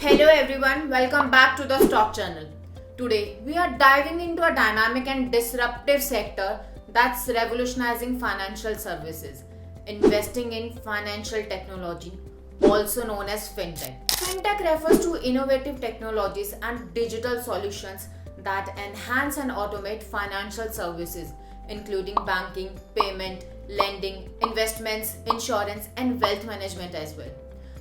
Hello everyone, welcome back to the Stock Channel. Today we are diving into a dynamic and disruptive sector that's revolutionizing financial services, investing in financial technology, also known as fintech. Fintech refers to innovative technologies and digital solutions that enhance and automate financial services, including banking, payment, lending, investments, insurance, and wealth management as well.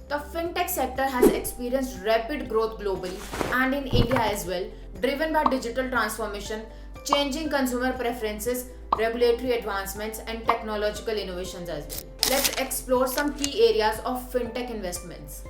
The fintech sector has experienced rapid growth globally and in India as well, driven by digital transformation, changing consumer preferences, regulatory advancements, and technological innovations as well. Let's explore some key areas of fintech investments.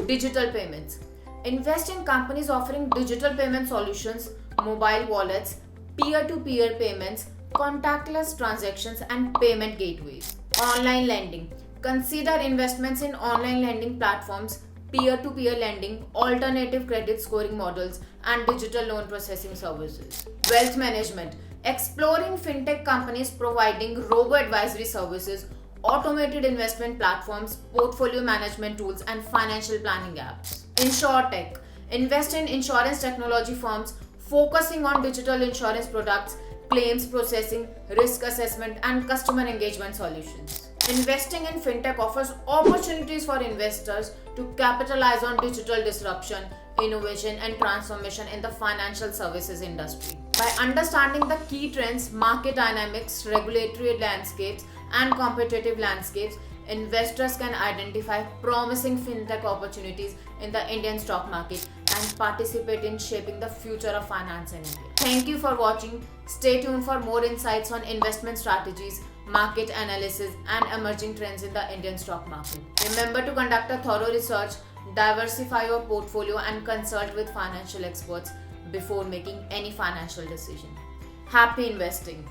Digital payments. Invest in companies offering digital payment solutions, mobile wallets, peer to peer payments, contactless transactions, and payment gateways. Online lending. Consider investments in online lending platforms, peer to peer lending, alternative credit scoring models, and digital loan processing services. Wealth management. Exploring fintech companies providing robo advisory services, automated investment platforms, portfolio management tools, and financial planning apps. InsurTech. Invest in insurance technology firms focusing on digital insurance products, claims processing, risk assessment, and customer engagement solutions. Investing in fintech offers opportunities for investors to capitalize on digital disruption, innovation, and transformation in the financial services industry. By understanding the key trends, market dynamics, regulatory landscapes, and competitive landscapes, investors can identify promising fintech opportunities in the Indian stock market and participate in shaping the future of finance in India. Thank you for watching. Stay tuned for more insights on investment strategies, market analysis, and emerging trends in the Indian stock market. Remember to conduct a thorough research, diversify your portfolio, and consult with financial experts before making any financial decision. Happy investing!